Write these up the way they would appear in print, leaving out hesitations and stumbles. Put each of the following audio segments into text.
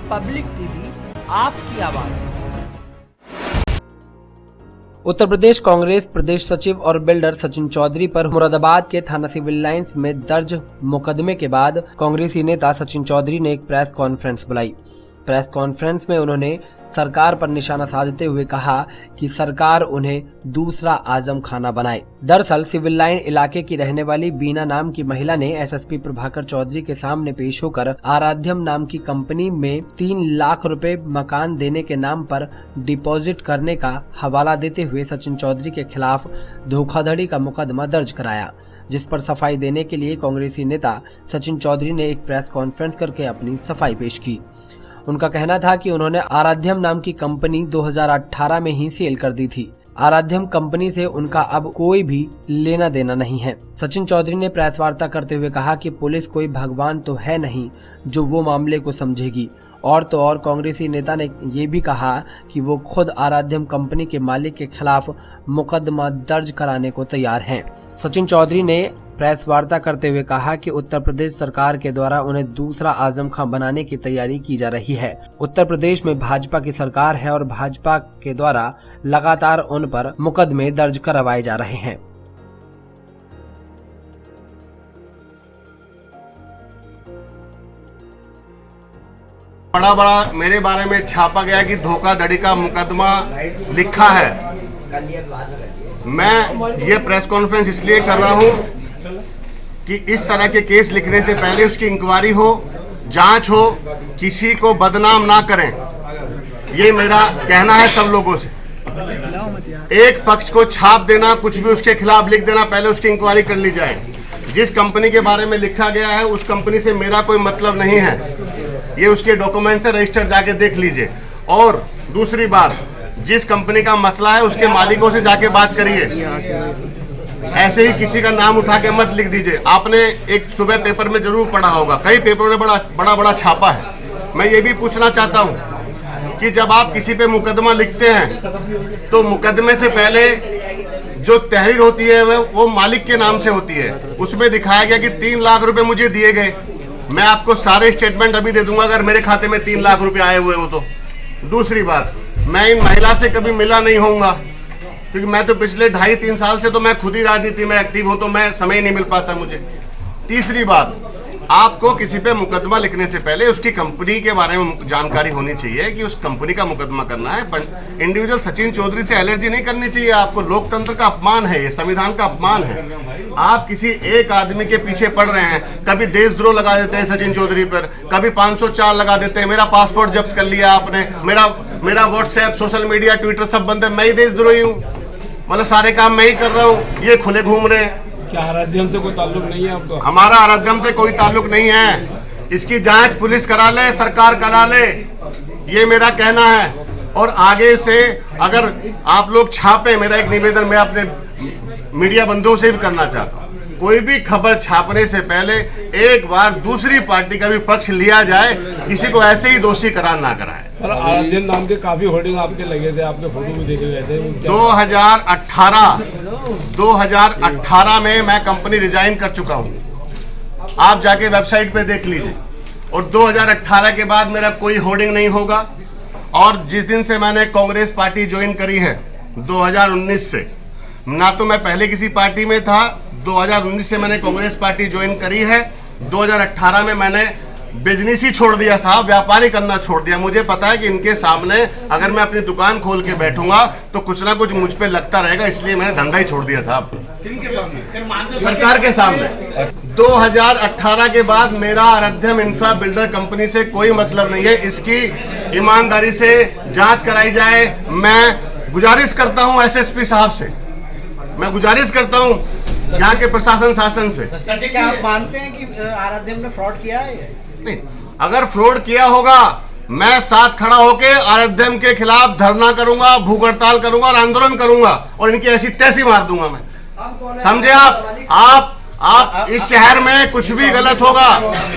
Public TV, आपकी आवाज। उत्तर प्रदेश कांग्रेस प्रदेश सचिव और बिल्डर सचिन चौधरी पर मुरादाबाद के थाना सिविल लाइंस में दर्ज मुकदमे के बाद कांग्रेसी नेता सचिन चौधरी ने एक प्रेस कॉन्फ्रेंस बुलाई। प्रेस कॉन्फ्रेंस में उन्होंने सरकार पर निशाना साधते हुए कहा कि सरकार उन्हें दूसरा आजम खाना बनाए। दरअसल सिविल लाइन इलाके की रहने वाली बीना नाम की महिला ने एसएसपी प्रभाकर चौधरी के सामने पेश होकर आराध्यम नाम की कंपनी में 3 लाख रुपए मकान देने के नाम पर डिपॉजिट करने का हवाला देते हुए सचिन चौधरी के खिलाफ धोखाधड़ी का मुकदमा दर्ज कराया, जिस पर सफाई देने के लिए कांग्रेसी नेता सचिन चौधरी ने एक प्रेस कॉन्फ्रेंस करके अपनी सफाई पेश की। उनका कहना था कि उन्होंने आराध्यम नाम की कंपनी 2018 में ही सेल कर दी थी। आराध्यम कंपनी से उनका अब कोई भी लेना देना नहीं है। सचिन चौधरी ने प्रेस वार्ता करते हुए कहा कि पुलिस कोई भगवान तो है नहीं जो वो मामले को समझेगी। और तो और कांग्रेसी नेता ने ये भी कहा कि वो खुद आराध्यम कंपनी के मालिक के खिलाफ मुकदमा दर्ज कराने को तैयार हैं। सचिन चौधरी ने प्रेस वार्ता करते हुए कहा कि उत्तर प्रदेश सरकार के द्वारा उन्हें दूसरा आजम खां बनाने की तैयारी की जा रही है। उत्तर प्रदेश में भाजपा की सरकार है और भाजपा के द्वारा लगातार उन पर मुकदमे दर्ज करवाए जा रहे हैं। बड़ा मेरे बारे में छापा गया कि धोखाधड़ी का मुकदमा लिखा है। मैं ये प्रेस कॉन्फ्रेंस इसलिए कर रहा हूँ कि इस तरह के केस लिखने से पहले उसकी इंक्वायरी हो, जांच हो, किसी को बदनाम ना करें। ये मेरा कहना है सब लोगों से। एक पक्ष को छाप देना, कुछ भी उसके खिलाफ लिख देना, पहले उसकी इंक्वायरी कर ली जाए। जिस कंपनी के बारे में लिखा गया है उस कंपनी से मेरा कोई मतलब नहीं है। ये उसके डॉक्यूमेंट से रजिस्टर जाके देख लीजिए। और दूसरी बात, जिस कंपनी का मसला है उसके मालिकों से जाके बात करिए। ऐसे ही किसी का नाम उठा के मत लिख दीजिए। आपने एक सुबह पेपर में जरूर पढ़ा होगा, कई पेपरों में बड़ा छापा है। मैं ये भी पूछना चाहता हूँ कि जब आप किसी पे मुकदमा लिखते हैं तो मुकदमे से पहले जो तहरीर होती है वो मालिक के नाम से होती है। उसमें दिखाया गया कि 3 लाख रुपए मुझे दिए गए। मैं आपको सारे स्टेटमेंट अभी दे दूंगा अगर मेरे खाते में 3 लाख रुपए आए हुए हो तो। दूसरी बात, मैं इन महिला से कभी मिला नहीं होऊंगा क्योंकि मैं तो पिछले 2.5-3 साल से तो मैं खुद ही राजनीति में एक्टिव हूं, तो मैं समय नहीं मिल पाता मुझे। तीसरी बात, आपको किसी पे मुकदमा लिखने से पहले उसकी कंपनी के बारे में जानकारी होनी चाहिए कि उस कंपनी का मुकदमा करना है। इंडिविजुअल सचिन चौधरी से एलर्जी नहीं करनी चाहिए आपको। लोकतंत्र का अपमान है, ये संविधान का अपमान है। आप किसी एक आदमी के पीछे पड़ रहे हैं। कभी देशद्रोह लगा देते हैं सचिन चौधरी पर, कभी 504 लगा देते हैं। मेरा पासपोर्ट जब्त कर लिया आपने, मेरा व्हाट्सएप, सोशल मीडिया, ट्विटर सब बंद है। मैं ही देशद्रोही हूँ, मतलब सारे काम मैं ही कर रहा हूँ। ये खुले घूम रहे हैं। क्या आराध्यम से कोई ताल्लुक नहीं है आपका? हमारा आराध्यम से कोई ताल्लुक नहीं है। इसकी जांच पुलिस करा ले, सरकार करा ले, ये मेरा कहना है। और आगे से अगर आप लोग छापे, मेरा एक निवेदन मैं अपने मीडिया बंधुओं से भी करना चाहता हूँ, कोई भी खबर छापने से पहले एक बार दूसरी पार्टी का भी पक्ष लिया जाए, किसी को ऐसे ही दोषी करार ना कराए। सर, आराध्यम नाम के काफी होर्डिंग आपके लगे थे, आपके फोटो भी देखे गए थे। 2018 में मैं कंपनी रिजाइन कर चुका हूं। आप जाके वेबसाइट पे देख लीजिए। और 2018 के बाद मेरा कोई होर्डिंग नहीं होगा। और जिस दिन से मैंने कांग्रेस पार्टी ज्वाइन करी है 2019 से, ना तो मैं पहले किसी पार्टी में था, 2019 से मैंने कांग्रेस पार्टी ज्वाइन करी है। 2018 में मैंने बिजनेस ही छोड़ दिया साहब, व्यापारी करना छोड़ दिया। मुझे पता है कि इनके सामने अगर मैं अपनी दुकान खोल के बैठूंगा तो कुछ ना कुछ मुझ पे लगता रहेगा, इसलिए मैंने धंधा ही छोड़ दिया साहब। किनके सामने? सरकार के सामने। 2018 के बाद मेरा आराध्यम इंफ्रा बिल्डर कंपनी से कोई मतलब नहीं है। इसकी ईमानदारी से जांच कराई जाए। मैं गुजारिश करता हूं एसएसपी साहब से, मैं गुजारिश करता हूं यहाँ के प्रशासन शासन से। क्या आप मानते हैं कि आराध्यम ने फ्रॉड किया है? नहीं, अगर फ्रॉड किया होगा मैं साथ खड़ा होके आराध्यम के खिलाफ धरना करूंगा, भूख हड़ताल करूंगा और आंदोलन करूंगा और इनकी ऐसी तैसी मार दूंगा मैं। समझे आप इस शहर में कुछ भी गलत होगा,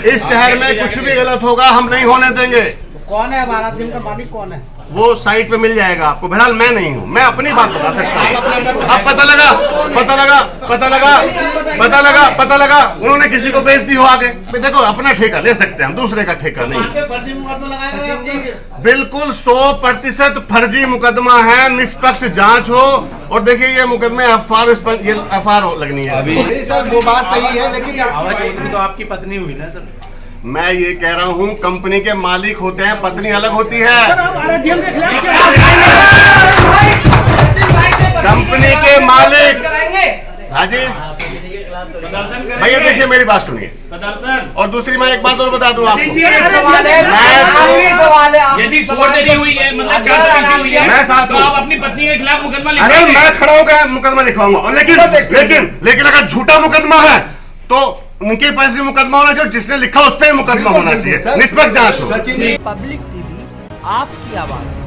इस शहर में कुछ भी गलत होगा, हम नहीं होने देंगे। कौन है अब आराध्यम का मालिक? कौन है? वो साइट पे मिल जाएगा आपको। बहरहाल मैं नहीं हूं, मैं अपनी बात बता सकता हूं। अब पता लगा उन्होंने किसी को बेच दी हो आगे। देखो अपना ठेका ले सकते हैं हम, दूसरे का ठेका नहीं। फर्जी मुकदमा लगाया गया। बिल्कुल 100% फर्जी मुकदमा है, निष्पक्ष जांच हो। और देखिए ये मुकदमे एफआर लगनी है। सर वो बात सही है, लेकिन तो आपकी पत्नी हुई ना सर। मैं ये कह रहा हूं कंपनी के मालिक होते हैं, पत्नी अलग होती है। कंपनी के मालिक, हाँ जी भैया देखिए मेरी बात सुनिए। और दूसरी मैं एक बात और बता दूं आपको, यदि फोर्जरी हुई है, मतलब चालाकी हुई है, मैं साथ तो आप अपनी पत्नी के खिलाफ मुकदमा अरे लिखेंगे। मैं खड़ा होकर मुकदमा लिखवाऊंगा। और लेकिन अगर झूठा मुकदमा है तो उनके पास भी मुकदमा होना चाहिए, जिसने लिखा उस पर मुकदमा होना चाहिए, निष्पक्ष जांच हो। पब्लिक टीवी आपकी आवाज।